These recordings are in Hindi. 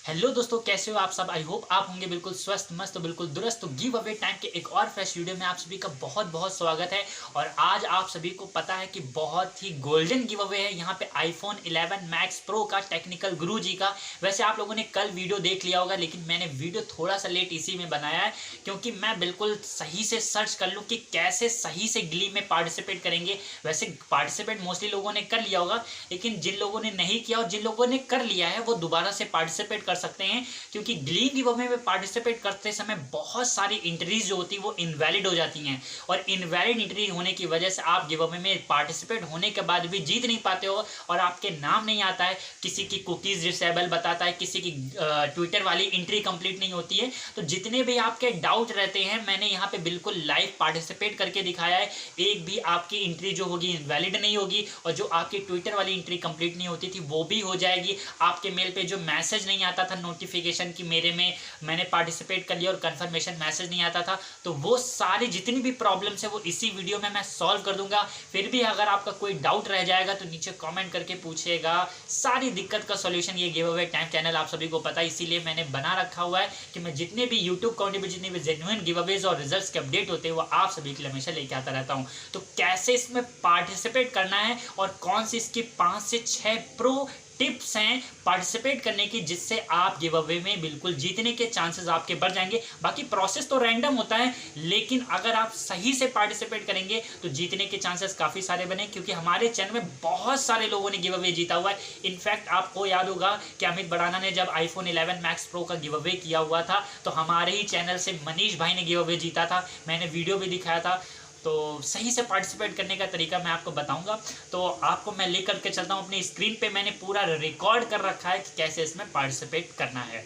हेलो दोस्तों, कैसे हो आप सब। आई होप आप होंगे बिल्कुल स्वस्थ मस्त बिल्कुल दुरुस्त। तो गिव अवे टाइम के एक और फ्रेश वीडियो में आप सभी का बहुत बहुत स्वागत है। और आज आप सभी को पता है कि बहुत ही गोल्डन गिव अवे है यहाँ पे आईफोन 11 मैक्स प्रो का टेक्निकल गुरु जी का। वैसे आप लोगों ने कल वीडियो देख लिया होगा, लेकिन मैंने वीडियो थोड़ा सा लेट इसी में बनाया है क्योंकि मैं बिल्कुल सही से सर्च कर लूँ कि कैसे सही से ग्ली में पार्टिसिपेट करेंगे। वैसे पार्टिसिपेट मोस्टली लोगों ने कर लिया होगा, लेकिन जिन लोगों ने नहीं किया और जिन लोगों ने कर लिया है वो दोबारा से पार्टिसिपेट कर सकते हैं, क्योंकि ग्ली गिव अवे में पार्टिसिपेट करते समय बहुत सारी एंट्रीज जो होती है वो इनवैलिड हो जाती हैं। और इनवैलिड एंट्री होने की वजह से आप गिव अवे में पार्टिसिपेट होने के बाद भी जीत नहीं पाते हो और आपके नाम नहीं आता है। किसी की कुकीज डिसेबल बताता है, किसी की ट्विटर वाली एंट्री कंप्लीट नहीं होती है। तो जितने भी आपके डाउट रहते हैं मैंने यहाँ पे बिल्कुल लाइव पार्टिसिपेट करके दिखाया है। एक भी आपकी एंट्री जो होगी इनवैलिड नहीं होगी और जो आपकी ट्विटर वाली एंट्री कंप्लीट नहीं होती थी वो भी हो जाएगी। आपके मेल पे जो मैसेज नहीं आता था नोटिफिकेशन की मेरे में मैंने पार्टिसिपेट कर लिया और कंफर्मेशन मैसेज नहीं आता था, तो वो सारी जितनी भी प्रॉब्लम्स है वो इसी वीडियो में मैं सॉल्व कर दूंगा। फिर भी अगर आपका कोई डाउट रह जाएगा तो नीचे कमेंट करके पूछिएगा। सारी दिक्कत का सॉल्यूशन ये गिव अवे टाइम चैनल आप सभी को पता है, इसीलिए मैंने बना रखा हुआ है कि मैं जितने भी यूट्यूब अकाउंट में जितने भी जेन्युइन गिव अवेज और रिजल्ट्स के अपडेट होते हैं वो आप सभी के लिए हमेशा लेके आता रहता हूँ। तो कैसे इसमें पार्टिसिपेट करना है और कौन सी इसकी 5 से 6 प्रो टिप्स हैं पार्टिसिपेट करने की, जिससे आप गिव अवे में बिल्कुल जीतने के चांसेस आपके बढ़ जाएंगे। बाकी प्रोसेस तो रैंडम होता है, लेकिन अगर आप सही से पार्टिसिपेट करेंगे तो जीतने के चांसेस काफ़ी सारे बने, क्योंकि हमारे चैनल में बहुत सारे लोगों ने गिव अवे जीता हुआ है। इनफैक्ट आपको याद होगा कि अमित बड़ाना ने जब आईफोन 11 मैक्स प्रो का गिव अवे किया हुआ था तो हमारे ही चैनल से मनीष भाई ने गिव अवे जीता था। मैंने वीडियो भी दिखाया था। तो सही से पार्टिसिपेट करने का तरीका मैं आपको बताऊंगा। तो आपको मैं लेकर के चलता हूं अपनी स्क्रीन पे। मैंने पूरा रिकॉर्ड कर रखा है कि कैसे इसमें पार्टिसिपेट करना है।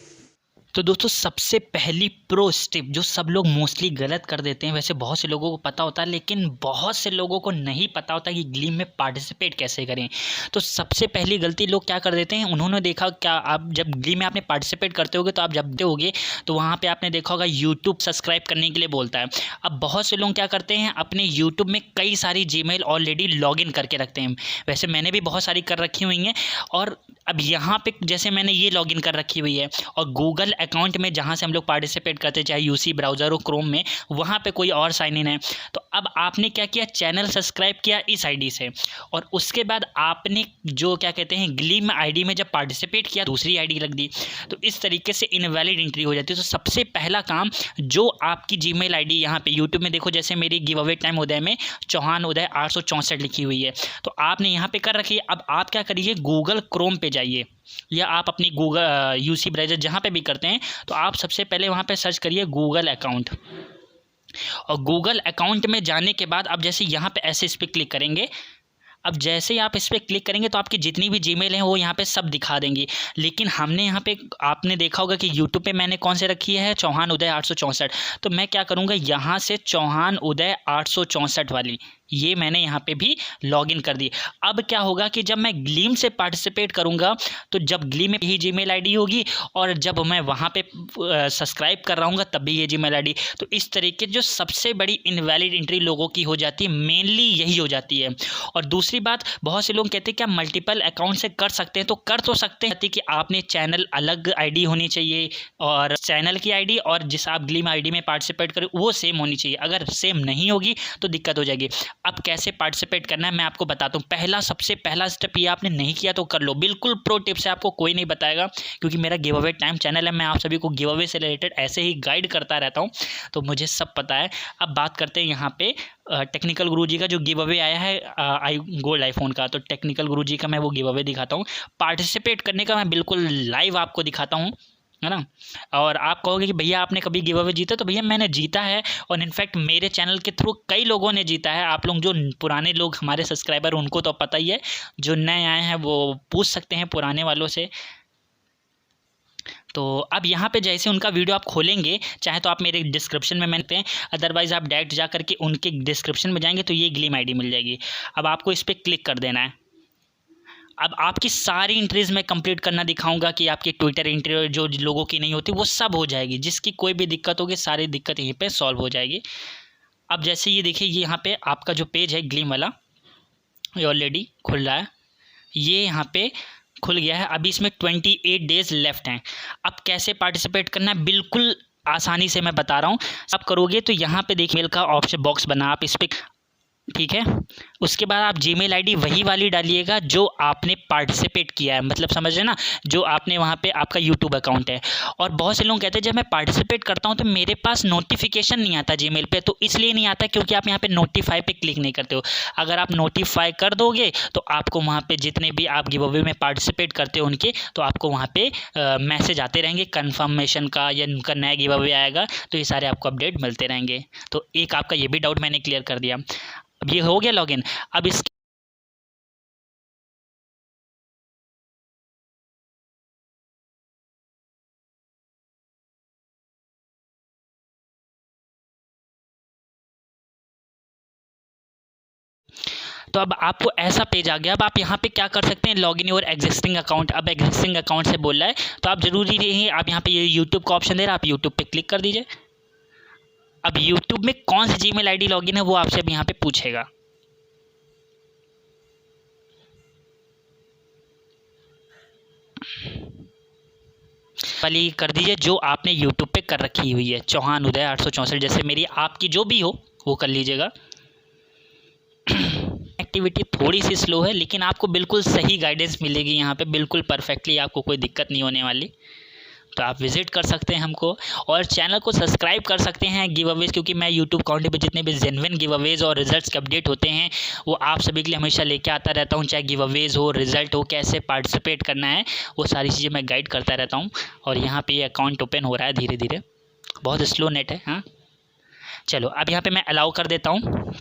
तो दोस्तों, सबसे पहली प्रो स्टेप जो सब लोग मोस्टली गलत कर देते हैं, वैसे बहुत से लोगों को पता होता है लेकिन बहुत से लोगों को नहीं पता होता कि ग्लीम में पार्टिसिपेट कैसे करें। तो सबसे पहली गलती लोग क्या कर देते हैं, उन्होंने देखा क्या, आप जब ग्लीम में आपने पार्टिसिपेट करते होगे तो आप जब दोगे तो वहाँ पर आपने देखा होगा यूट्यूब सब्सक्राइब करने के लिए बोलता है। अब बहुत से लोग क्या करते हैं, अपने यूट्यूब में कई सारी जीमेल ऑलरेडी लॉगिन करके रखते हैं। वैसे मैंने भी बहुत सारी कर रखी हुई हैं। और अब यहाँ पे जैसे मैंने ये लॉगिन कर रखी हुई है और गूगल अकाउंट में जहाँ से हम लोग पार्टिसिपेट करते हैं, चाहे यूसी ब्राउज़र हो क्रोम में, वहाँ पे कोई और साइन इन है। तो अब आपने क्या किया, चैनल सब्सक्राइब किया इस आईडी से, और उसके बाद आपने जो क्या कहते हैं ग्लीम आईडी में जब पार्टिसिपेट किया दूसरी आईडी रख दी, तो इस तरीके से इनवैलिड एंट्री हो जाती है। तो सबसे पहला काम, जो आपकी जीमेल आईडी यहाँ पे यूट्यूब में देखो, जैसे मेरी गिव अवे टाइम उदय में चौहान उदय 864 लिखी हुई है, तो आपने यहाँ पे कर रखी है। अब आप क्या करिए, गूगल क्रोम पे जाइए या आप अपनी गूगल यूसी ब्राउज़र जहाँ पे भी करते हैं, तो आप सबसे पहले वहाँ पे सर्च करिए गूगल अकाउंट। और गूगल अकाउंट में जाने के बाद अब जैसे यहाँ पे ऐसे इस पर क्लिक करेंगे, अब जैसे ही आप इस पर क्लिक करेंगे तो आपकी जितनी भी जीमेल हैं वो यहाँ पे सब दिखा देंगी। लेकिन हमने यहाँ पे, आपने देखा होगा कि यूट्यूब पे मैंने कौन से रखी है, चौहान उदय 864। तो मैं क्या करूँगा, यहाँ से चौहान उदय 864 वाली ये मैंने यहाँ पे भी लॉगिन कर दी। अब क्या होगा कि जब मैं ग्लीम से पार्टिसिपेट करूँगा तो जब ग्लीम में यही जीमेल आईडी होगी और जब मैं वहाँ पे सब्सक्राइब कर रहा हूँ तब भी ये जीमेल आईडी। तो इस तरीके जो सबसे बड़ी इनवैलिड एंट्री लोगों की हो जाती है, मेनली यही हो जाती है। और दूसरी बात, बहुत से लोग कहते हैं क्या मल्टीपल अकाउंट से कर सकते हैं, तो कर तो सकते हैं कि आपने चैनल अलग आईडी होनी चाहिए और चैनल की आईडी और जिस आप ग्लीम आईडी में पार्टिसिपेट करें वो सेम होनी चाहिए। अगर सेम नहीं होगी तो दिक्कत हो जाएगी। अब कैसे पार्टिसिपेट करना है मैं आपको बताता हूँ। सबसे पहला स्टेप, ये आपने नहीं किया तो कर लो, बिल्कुल प्रो टिप्स है, आपको कोई नहीं बताएगा क्योंकि मेरा गिव अवे टाइम चैनल है। मैं आप सभी को गिव अवे से रिलेटेड ऐसे ही गाइड करता रहता हूँ, तो मुझे सब पता है। अब बात करते हैं यहाँ पे टेक्निकल गुरु जी का जो गिव अवे आया है गोल्ड आईफोन का। तो टेक्निकल गुरु जी का मैं वो गिव अवे दिखाता हूँ। पार्टिसिपेट करने का मैं बिल्कुल लाइव आपको दिखाता हूँ, है ना। और आप कहोगे कि भैया आपने कभी गिव अवे जीता, तो भैया मैंने जीता है और इनफैक्ट मेरे चैनल के थ्रू कई लोगों ने जीता है। आप लोग जो पुराने लोग हमारे सब्सक्राइबर उनको तो पता ही है, जो नए आए हैं वो पूछ सकते हैं पुराने वालों से। तो अब यहाँ पे जैसे उनका वीडियो आप खोलेंगे, चाहे तो आप मेरे डिस्क्रिप्शन में मिलते हैं, अदरवाइज़ आप डायरेक्ट जा करके उनके डिस्क्रिप्शन में जाएंगे तो ये ग्लीम आईडी मिल जाएगी। अब आपको इस पर क्लिक कर देना है। अब आपकी सारी एंट्रीज मैं कंप्लीट करना दिखाऊंगा कि आपकी ट्विटर एंट्री जो लोगों की नहीं होती वो सब हो जाएगी। जिसकी कोई भी दिक्कत होगी सारी दिक्कत यहीं पे सॉल्व हो जाएगी। अब जैसे ये देखिए, ये यहाँ पे आपका जो पेज है ग्लीम वाला ये ऑलरेडी खुल रहा है। ये यहाँ पे खुल गया है। अभी इसमें 28 डेज लेफ्ट हैं। अब कैसे पार्टिसिपेट करना है बिल्कुल आसानी से मैं बता रहा हूँ। आप करोगे तो यहाँ पे देखिए मेल का ऑप्शन बॉक्स बना, आप इस पर, ठीक है। उसके बाद आप जीमेल आईडी वही वाली डालिएगा जो आपने पार्टिसिपेट किया है, मतलब समझ रहे ना, जो आपने वहाँ पे आपका यूट्यूब अकाउंट है। और बहुत से लोग कहते हैं जब मैं पार्टिसिपेट करता हूँ तो मेरे पास नोटिफिकेशन नहीं आता जीमेल पे, तो इसलिए नहीं आता क्योंकि आप यहाँ पे नोटिफाई पे क्लिक नहीं करते हो। अगर आप नोटिफाई कर दोगे तो आपको वहाँ पे जितने भी आप गिव अवे में पार्टिसिपेट करते हो उनके, तो आपको वहाँ पे मैसेज आते रहेंगे कन्फर्मेशन का, या उनका नया गिव अवे आएगा, तो ये सारे आपको अपडेट मिलते रहेंगे। तो एक आपका ये भी डाउट मैंने क्लियर कर दिया। अब ये हो गया लॉगिन। अब इस तो अब आपको ऐसा पेज आ गया। अब आप यहाँ पे क्या कर सकते हैं, लॉगिन योर एग्जिस्टिंग अकाउंट। अब एग्जिस्टिंग अकाउंट से बोल रहा है तो आप जरूरी नहीं, आप यहाँ पे ये यूट्यूब का ऑप्शन दे रहा है, आप यूट्यूब पे क्लिक कर दीजिए। अब यूट्यूब में कौन सी जीमेल आईडी लॉगिन है वो आपसे अब यहाँ पे पूछेगा। वाली कर दीजिए जो आपने यूट्यूब पे कर रखी हुई है, चौहान उदय 864, जैसे मेरी आपकी जो भी हो वो कर लीजिएगा। एक्टिविटी थोड़ी सी स्लो है लेकिन आपको बिल्कुल सही गाइडेंस मिलेगी यहाँ पे, बिल्कुल परफेक्टली, आपको कोई दिक्कत नहीं होने वाली। तो आप विजिट कर सकते हैं हमको, और चैनल को सब्सक्राइब कर सकते हैं गिव अवेज, क्योंकि मैं यूट्यूब अकाउंट पे जितने भी जेन्युइन गिव अवेज और रिजल्ट्स के अपडेट होते हैं वो आप सभी के लिए हमेशा लेके आता रहता हूँ। चाहे गिव अवेज हो, रिजल्ट हो, कैसे पार्टिसिपेट करना है, वो सारी चीज़ें मैं गाइड करता रहता हूँ। और यहाँ पर ये अकाउंट ओपन हो रहा है धीरे धीरे, बहुत स्लो नेट है। हाँ चलो अब यहाँ पर मैं अलाउ कर देता हूँ।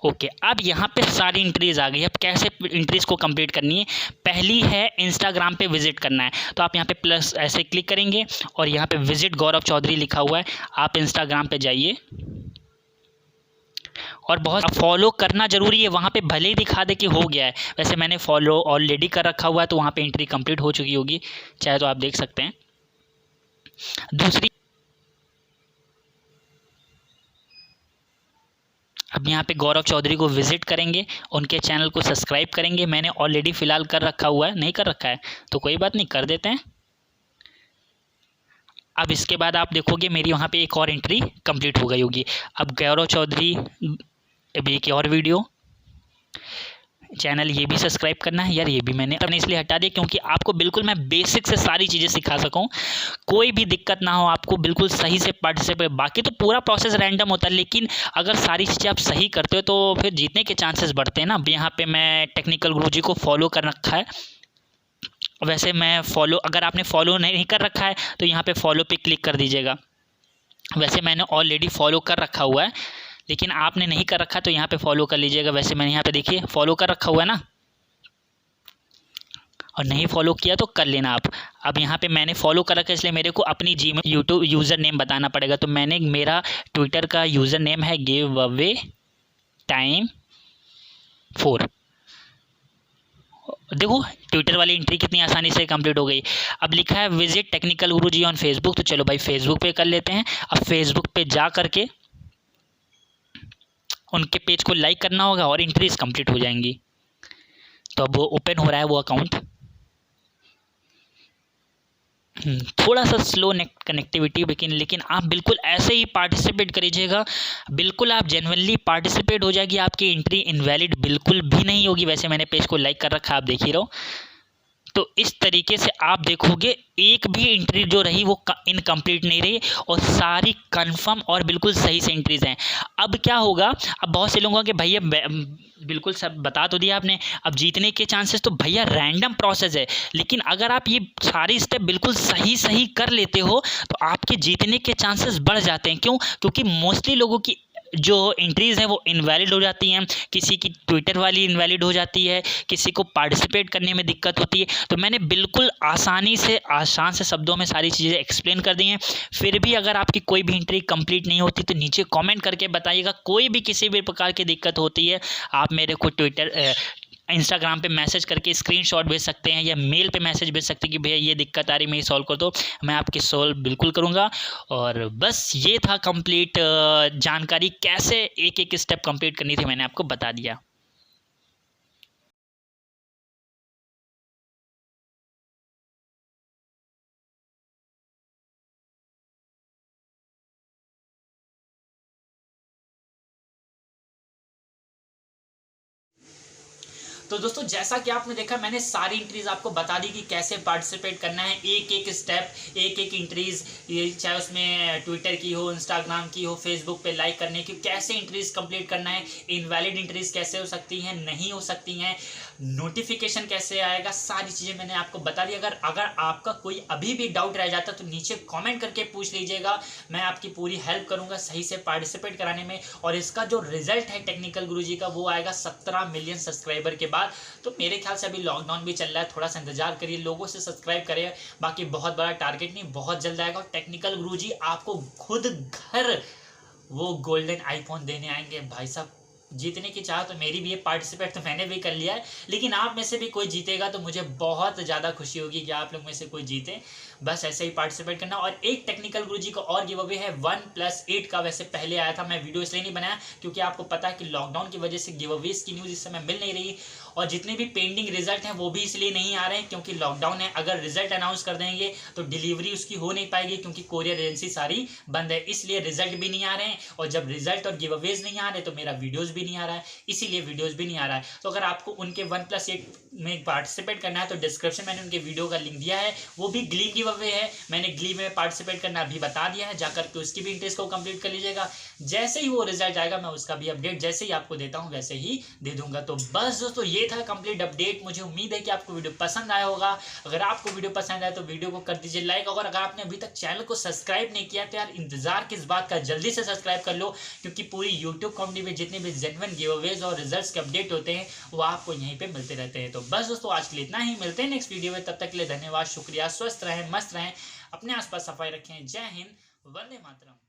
ओके अब यहाँ पे सारी एंट्रीज आ गई। अब कैसे एंट्रीज को कंप्लीट करनी है, पहली है इंस्टाग्राम पे विजिट करना है, तो आप यहाँ पे प्लस ऐसे क्लिक करेंगे और यहाँ पे विजिट गौरव चौधरी लिखा हुआ है, आप इंस्टाग्राम पे जाइए और बहुत फॉलो करना जरूरी है। वहाँ पे भले ही दिखा दे कि हो गया है, वैसे मैंने फॉलो ऑलरेडी कर रखा हुआ है तो वहाँ पे एंट्री कंप्लीट हो चुकी होगी, चाहे तो आप देख सकते हैं। दूसरी, अब यहाँ पे गौरव चौधरी को विजिट करेंगे, उनके चैनल को सब्सक्राइब करेंगे। मैंने ऑलरेडी फ़िलहाल कर रखा हुआ है, नहीं कर रखा है तो कोई बात नहीं, कर देते हैं। अब इसके बाद आप देखोगे मेरी वहाँ पे एक और एंट्री कंप्लीट हो गई होगी। अब गौरव चौधरी अभी एक और वीडियो, चैनल ये भी सब्सक्राइब करना है। यार ये भी मैंने इसलिए हटा दिया क्योंकि आपको बिल्कुल मैं बेसिक से सारी चीज़ें सिखा सकूं, कोई भी दिक्कत ना हो, आपको बिल्कुल सही से पार्टिसिपेट। बाकी तो पूरा प्रोसेस रैंडम होता है, लेकिन अगर सारी चीज़ें आप सही करते हो तो फिर जीतने के चांसेस बढ़ते हैं ना। अब यहाँ पे मैं टेक्निकल गुरुजी को फॉलो कर रखा है, वैसे मैं फॉलो, अगर आपने फॉलो नहीं कर रखा है तो यहाँ पे फॉलो पे क्लिक कर दीजिएगा। वैसे मैंने ऑलरेडी फॉलो कर रखा हुआ है, लेकिन आपने नहीं कर रखा तो यहाँ पे फॉलो कर लीजिएगा। वैसे मैंने यहाँ पे देखिए फॉलो कर रखा हुआ है ना, और नहीं फॉलो किया तो कर लेना आप। अब यहाँ पे मैंने फॉलो कर रखा है इसलिए मेरे को अपनी जीमेल यूट्यूब यूज़र नेम बताना पड़ेगा। तो मैंने, मेरा ट्विटर का यूज़र नेम है गिव अवे टाइम 4। देखो ट्विटर वाली एंट्री कितनी आसानी से कंप्लीट हो गई। अब लिखा है visit technical Guruji on Facebook, तो चलो भाई फेसबुक पे कर लेते हैं। अब फेसबुक पे जा करके उनके पेज को लाइक करना होगा और एंट्रीज कंप्लीट हो जाएंगी। तो अब वो ओपन हो रहा है वो अकाउंट, थोड़ा सा स्लो नेट कनेक्टिविटी, लेकिन आप बिल्कुल ऐसे ही पार्टिसिपेट करिएगा, बिल्कुल आप जेन्युइनली पार्टिसिपेट हो जाएगी, आपकी एंट्री इनवैलिड बिल्कुल भी नहीं होगी। वैसे मैंने पेज को लाइक कर रखा है, आप देख ही रहो। तो इस तरीके से आप देखोगे एक भी एंट्री जो रही वो इनकम्प्लीट नहीं रही और सारी कंफर्म और बिल्कुल सही से एंट्रीज हैं। अब क्या होगा, अब बहुत से लोगों के भैया बिल्कुल सब बता तो दिया आपने, अब जीतने के चांसेस तो भैया रैंडम प्रोसेस है, लेकिन अगर आप ये सारी स्टेप बिल्कुल सही कर लेते हो तो आपके जीतने के चांसेस बढ़ जाते हैं। क्यों? क्योंकि मोस्टली लोगों की जो एंट्रीज़ हैं वो इनवैलिड हो जाती हैं, किसी की ट्विटर वाली इनवैलिड हो जाती है, किसी को पार्टिसिपेट करने में दिक्कत होती है। तो मैंने बिल्कुल आसान से शब्दों में सारी चीज़ें एक्सप्लेन कर दी हैं। फिर भी अगर आपकी कोई भी एंट्री कंप्लीट नहीं होती तो नीचे कमेंट करके बताइएगा। कोई भी किसी भी प्रकार की दिक्कत होती है आप मेरे को इंस्टाग्राम पे मैसेज करके स्क्रीनशॉट भेज सकते हैं या मेल पे मैसेज भेज सकते हैं कि भैया ये दिक्कत आ रही, मैं सॉल्व कर दो, मैं आपकी सॉल्व बिल्कुल करूँगा। और बस ये था कंप्लीट जानकारी, कैसे एक एक स्टेप कंप्लीट करनी थी मैंने आपको बता दिया। तो दोस्तों जैसा कि आपने देखा, मैंने सारी एंट्रीज आपको बता दी कि कैसे पार्टिसिपेट करना है, एक एक स्टेप, एक एक एंट्रीज, ये चाहे उसमें ट्विटर की हो, इंस्टाग्राम की हो, फेसबुक पे लाइक करने की, कैसे एंट्रीज कंप्लीट करना है, इनवैलिड एंट्रीज कैसे हो सकती हैं, नहीं हो सकती हैं, नोटिफिकेशन कैसे आएगा, सारी चीज़ें मैंने आपको बता दी। अगर आपका कोई अभी भी डाउट रह जाता तो नीचे कमेंट करके पूछ लीजिएगा, मैं आपकी पूरी हेल्प करूंगा सही से पार्टिसिपेट कराने में। और इसका जो रिजल्ट है टेक्निकल गुरुजी का, वो आएगा 17 मिलियन सब्सक्राइबर के बाद। तो मेरे ख्याल से अभी लॉकडाउन भी चल रहा है, थोड़ा सा इंतजार करिए, लोगों से सब्सक्राइब करिए। बाकी बहुत बड़ा टारगेट नहीं, बहुत जल्द आएगा। और टेक्निकल गुरुजी आपको खुद घर वो गोल्डन आईफोन देने आएंगे। भाई साहब, जीतने की चाह तो मेरी भी है, पार्टिसिपेट तो मैंने भी कर लिया है, लेकिन आप में से भी कोई जीतेगा तो मुझे बहुत ज़्यादा खुशी होगी कि आप लोग में से कोई जीते। बस ऐसे ही पार्टिसिपेट करना। और एक टेक्निकल गुरुजी का और गिव अवे है 1+8 का। वैसे पहले आया था, मैं वीडियो इसलिए नहीं बनाया क्योंकि आपको पता है कि लॉकडाउन की वजह से गिव अवेज की न्यूज़ इस समय मिल नहीं रही, और जितने भी पेंडिंग रिजल्ट हैं वो भी इसलिए नहीं आ रहे हैं क्योंकि लॉकडाउन है। अगर रिजल्ट अनाउंस कर देंगे तो डिलीवरी उसकी हो नहीं पाएगी क्योंकि कोरियर एजेंसी सारी बंद है, इसलिए रिजल्ट भी नहीं आ रहे हैं। और जब रिजल्ट और गिव अवेज नहीं आ रहे तो मेरा वीडियोज़ भी नहीं आ रहा है, इसीलिए वीडियोज़ भी नहीं आ रहा है। तो अगर आपको उनके 1+8 में पार्टिसिपेट करना है तो डिस्क्रिप्शन में मैंने उनके वीडियो का लिंक दिया है, वो भी ग्ली गिव अवे है। मैंने ग्ली में पार्टिसिपेट करना अभी बता दिया है, जाकर के उसकी भी इंटरेस्ट को कंप्लीट कर लीजिएगा। जैसे ही वो रिजल्ट आएगा मैं उसका भी अपडेट जैसे ही आपको देता हूँ वैसे ही दे दूंगा। तो बस दोस्तों, ये था कंप्लीट अपडेट। मुझे उम्मीद है कि आपको वीडियो पसंद आया होगा। अगर आपको वीडियो पसंद आया तो वीडियो को कर दीजिए लाइक, और अगर आपने अभी तक चैनल को सब्सक्राइब नहीं किया तो यार इंतजार किस बात का, जल्दी से सब्सक्राइब कर लो, क्योंकि पूरी यूट्यूब कम्युनिटी में जितने भी जेन्युइन गिव अवेज और रिजल्ट्स के अपडेट होते हैं वो आपको यहीं पे मिलते रहते हैं। तो बस दोस्तों, आज के लिए इतना ही, मिलते हैं नेक्स्ट वीडियो में। तब तक के लिए धन्यवाद, शुक्रिया, स्वस्थ रहें, मस्त रहें, अपने आसपास सफाई रखें। जय हिंद, वंदे मातरम।